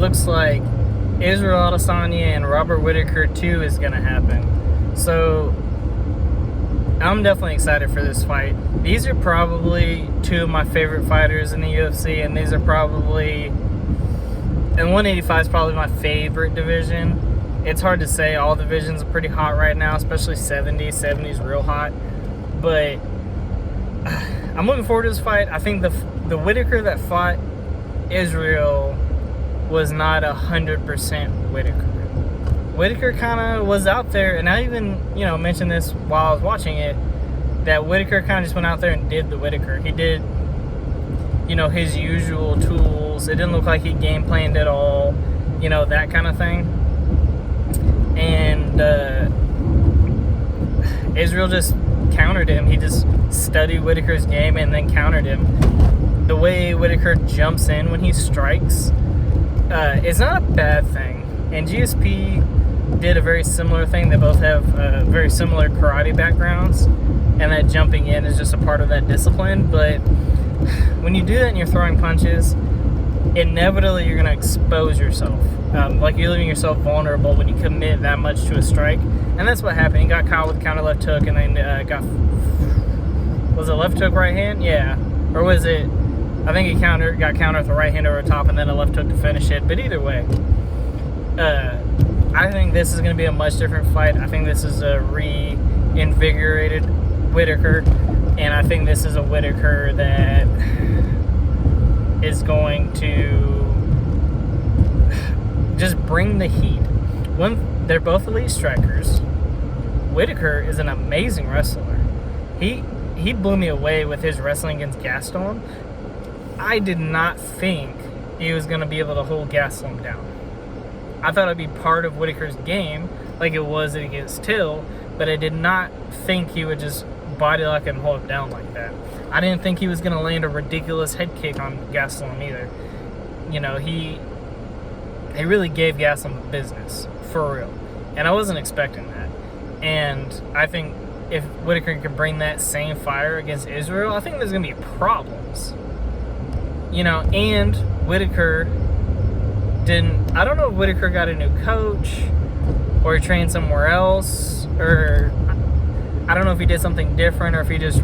looks like Israel Adesanya and Robert Whittaker 2 is going to happen. So I'm definitely excited for this fight. These are probably two of my favorite fighters in the UFC, and these are probably, and 185 is probably my favorite division. It's hard to say. All divisions are pretty hot right now, especially 70. 70 is real hot. But I'm looking forward to this fight. I think the Whittaker that fought Israel was not 100% Whittaker. Whittaker kind of was out there, and I even, mentioned this while I was watching it, that Whittaker kind of just went out there and did the Whittaker. He did, his usual tools. It didn't look like he game planned at all, that kind of thing. And Israel just countered him. He just studied Whittaker's game and then countered him. The way Whittaker jumps in when he strikes, it's not a bad thing. And GSP did a very similar thing. They both have very similar karate backgrounds, and that jumping in is just a part of that discipline. But when you do that and you're throwing punches, inevitably you're going to expose yourself. Like you're leaving yourself vulnerable when you commit that much to a strike. And that's what happened. He got caught with counter left hook, and then was it left hook right hand? Yeah. Or was it, I think he got countered with a right hand over the top and then a left hook to finish it. But either way, I think this is going to be a much different fight. I think this is a reinvigorated Whittaker, and I think this is a Whittaker that is going to just bring the heat. They're both elite strikers. Whittaker is an amazing wrestler. He blew me away with his wrestling against Gaston. I did not think he was going to be able to hold Gaston down. I thought it'd be part of Whittaker's game, like it was against Till, but I did not think he would just body lock and hold him down like that. I didn't think he was going to land a ridiculous head kick on Gaston either. He really gave Gaston the business, for real. And I wasn't expecting that. And I think if Whittaker can bring that same fire against Israel, I think there's going to be problems. And Whittaker I don't know if Whittaker got a new coach or he trained somewhere else, or I don't know if he did something different or if he just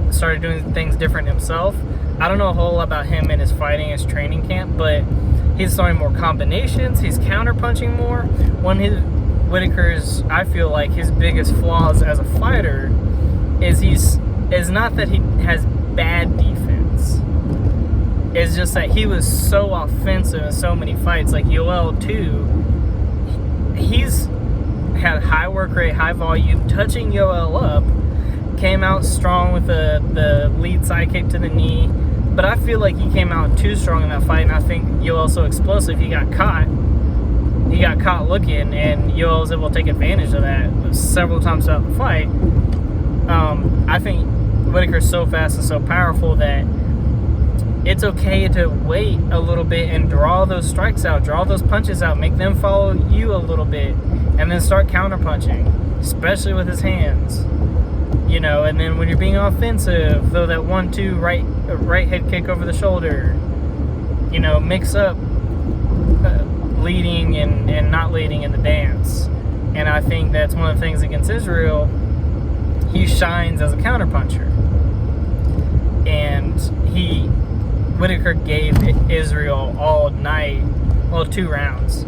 started doing things different himself. I don't know a whole lot about him and his fighting, his training camp, but he's throwing more combinations. He's counter-punching more. Whittaker's, I feel like his biggest flaws as a fighter is not that he has bad defense. It's just that he was so offensive in so many fights. Like Yoel too, he's had high work rate, high volume, touching Yoel up, came out strong with the lead side kick to the knee. But I feel like he came out too strong in that fight, and I think Yoel's so explosive, he got caught looking, and Yoel was able to take advantage of that several times throughout the fight. I think Whittaker's so fast and so powerful that it's okay to wait a little bit and draw those strikes out, draw those punches out, make them follow you a little bit, and then start counter-punching, especially with his hands. And then when you're being offensive, throw that 1-2 right head kick over the shoulder. Mix up leading and not leading in the dance. And I think that's one of the things against Israel. He shines as a counterpuncher. And Whittaker gave Israel all night, 2 rounds,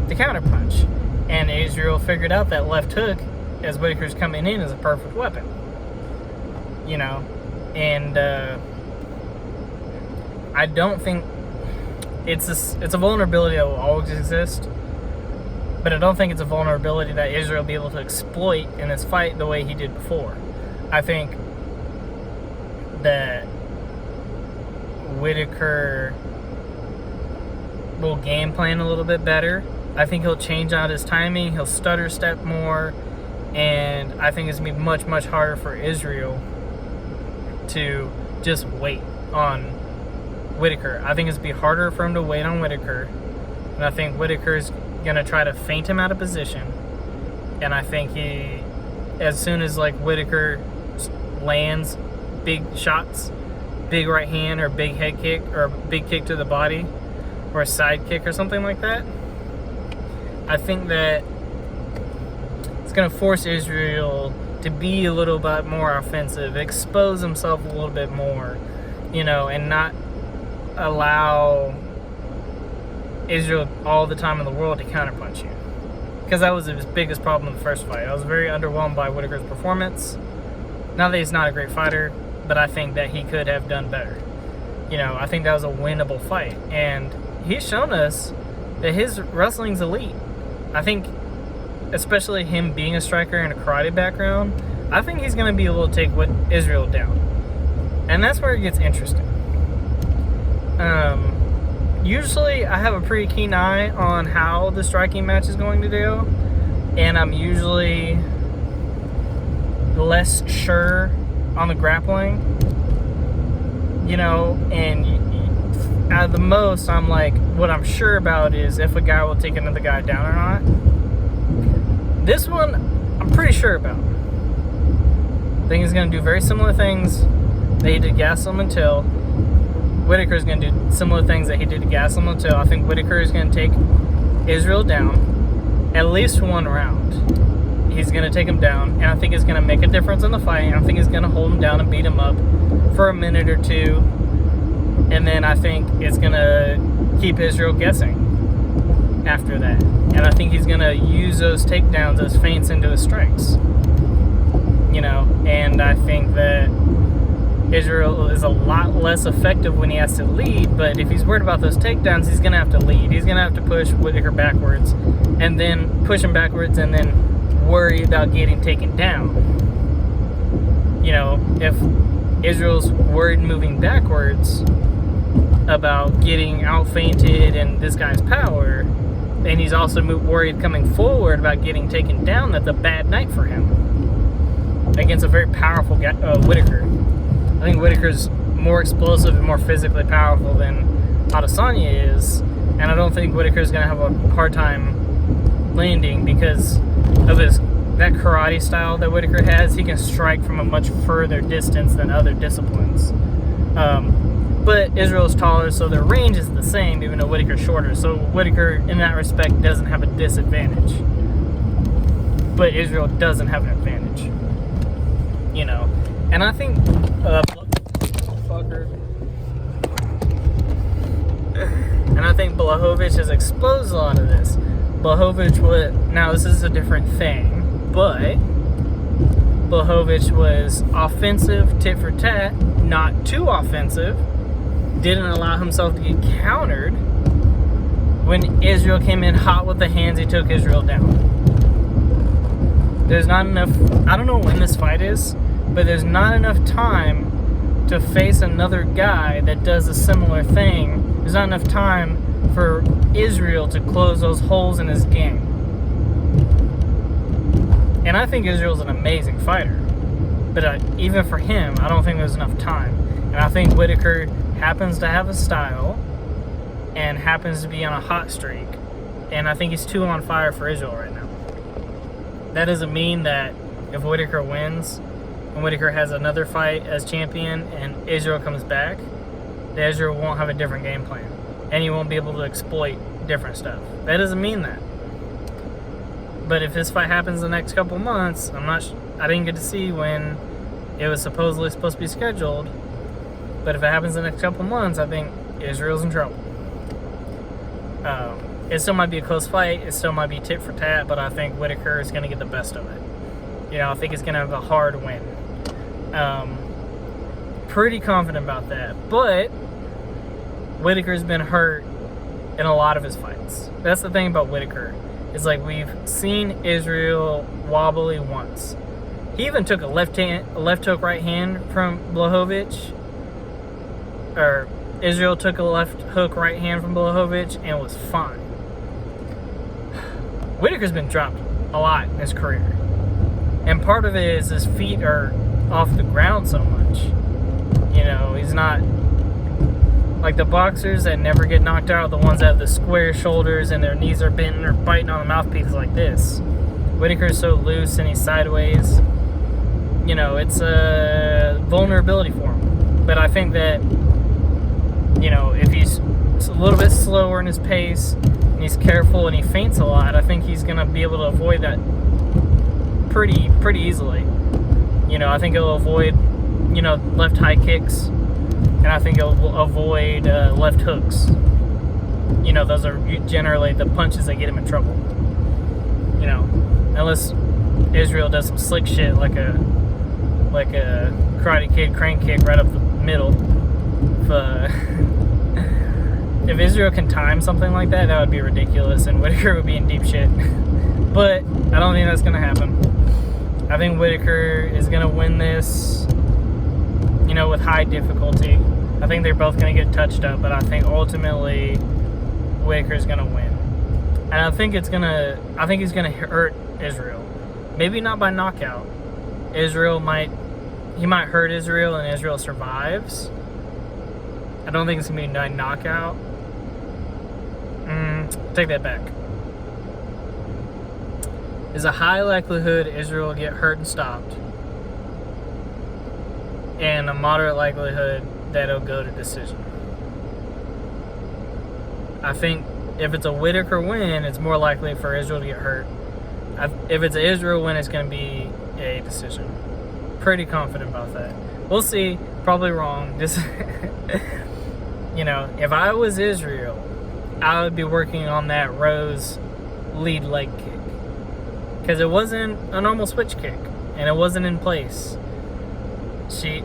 to counterpunch. And Israel figured out that left hook, as Whittaker's coming in, is a perfect weapon. And I don't think it's a vulnerability that will always exist, but I don't think it's a vulnerability that Israel will be able to exploit in this fight the way he did before. I think that Whittaker will game plan a little bit better. I think he'll change out his timing, he'll stutter step more, and I think it's going to be much, much harder for Israel to just wait on Whittaker. I think it's going to be harder for him to wait on Whittaker, and I think Whittaker's going to try to feint him out of position, and I think as soon as Whittaker lands big shots, big right hand or big head kick or big kick to the body, or a sidekick or something like that. I think that it's going to force Israel to be a little bit more offensive, expose himself a little bit more, and not allow Israel all the time in the world to counterpunch you. Because that was his biggest problem in the first fight. I was very underwhelmed by Whittaker's performance. Not that he's not a great fighter, but I think that he could have done better. I think that was a winnable fight. And he's shown us that his wrestling's elite. I think, especially him being a striker and a karate background, I think he's going to be able to take Israel down. And that's where it gets interesting. Usually I have a pretty keen eye on how the striking match is going to do, and I'm usually less sure on the grappling, and at the most I'm like, what I'm sure about is if a guy will take another guy down or not. This one I'm pretty sure about. I think he's going to do very similar things that he did Gastelum until. Whittaker is going to do similar things that he did to Gastelum until. I think Whittaker is going to take Israel down at least one round. He's going to take him down, and I think it's going to make a difference in the fight. And I think he's going to hold him down and beat him up for a minute or two, and then I think it's going to keep Israel guessing after that. And I think he's going to use those takedowns as feints into his strikes. And I think that Israel is a lot less effective when he has to lead, but if he's worried about those takedowns, he's going to have to lead. He's going to have to push Whittaker backwards, and then push him backwards, and then worry about getting taken down. If Israel's worried moving backwards about getting out-feinted and this guy's power, and he's also worried coming forward about getting taken down, that's a bad night for him against a very powerful Whittaker. I think Whittaker's more explosive and more physically powerful than Adesanya is, and I don't think Whittaker's going to have a hard time landing because of that karate style that Whittaker has. He can strike from a much further distance than other disciplines. But Israel's taller, so their range is the same, even though Whittaker's shorter. So Whittaker, in that respect, doesn't have a disadvantage. But Israel doesn't have an advantage. And I think and I think Blachowicz has exposed a lot of this. Now this is a different thing, but Blachowicz was offensive, tit for tat, not too offensive, didn't allow himself to get countered. When Israel came in hot with the hands, he took Israel down. There's not enough, I don't know when this fight is, but there's not enough time to face another guy that does a similar thing. There's not enough time for Israel to close those holes in his game. And I think Israel's an amazing fighter. But even for him, I don't think there's enough time. And I think Whittaker happens to have a style and happens to be on a hot streak. And I think he's too on fire for Israel right now. That doesn't mean that if Whittaker wins, and Whittaker has another fight as champion and Israel comes back, that Israel won't have a different game plan. And he won't be able to exploit different stuff. That doesn't mean that. But if this fight happens the next couple months, I didn't get to see when it was supposedly supposed to be scheduled. But if it happens the next couple months, I think Israel's in trouble. It still might be a close fight. It still might be tit for tat, but I think Whittaker is going to get the best of it. I think it's going to have a hard win. Pretty confident about that. But Whittaker's been hurt in a lot of his fights. That's the thing about Whittaker. It's like we've seen Israel wobbly once. He even took a left hook right hand from Blachowicz. Or Israel took a left hook right hand from Blachowicz and was fine. Whittaker's been dropped a lot in his career. And part of it is his feet are off the ground so much. He's not like the boxers that never get knocked out, the ones that have the square shoulders and their knees are bent and are biting on the mouthpiece like this. Whittaker's so loose and he's sideways. It's a vulnerability for him. But I think that, if he's a little bit slower in his pace, and he's careful and he feints a lot, I think he's going to be able to avoid that pretty easily. I think he'll avoid, left high kicks, and I think he'll avoid left hooks. Those are generally the punches that get him in trouble. Unless Israel does some slick shit like a Karate Kid crane kick right up the middle. If Israel can time something like that, that would be ridiculous, and Whitaker would be in deep shit. But I don't think that's going to happen. I think Whitaker is going to win this, with high difficulty. I think they're both going to get touched up, but I think ultimately Whitaker's going to win. And I think he's going to hurt Israel. Maybe not by knockout. He might hurt Israel and Israel survives. I don't think it's going to be a knockout. Take that back. There's a high likelihood Israel will get hurt and stopped. And a moderate likelihood that it'll go to decision. I think if it's a Whitaker win, it's more likely for Israel to get hurt. If it's an Israel win, it's going to be a decision. Pretty confident about that. We'll see. Probably wrong. If I was Israel, I would be working on that Rose lead leg kick. Because it wasn't a normal switch kick. And it wasn't in place.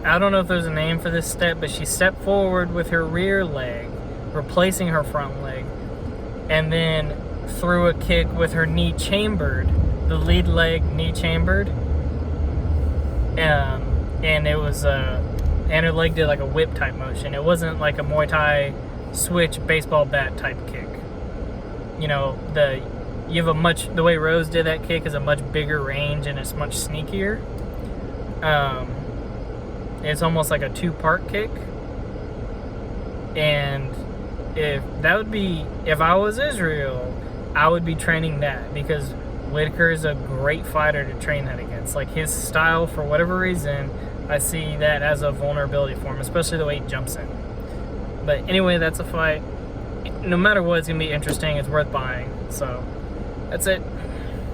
I don't know if there's a name for this step, but she stepped forward with her rear leg, replacing her front leg, and then threw a kick with her knee chambered, the lead leg knee chambered. And it was, and her leg did like a whip type motion. It wasn't like a Muay Thai switch baseball bat type kick. The way Rose did that kick is a much bigger range and it's much sneakier. It's almost like a two-part kick. And if I was Israel, I would be training that, because Whitaker is a great fighter to train that against. Like, his style, for whatever reason, I see that as a vulnerability for him, especially the way he jumps in. But anyway, that's a fight. No matter what, it's going to be interesting. It's worth buying. So, that's it.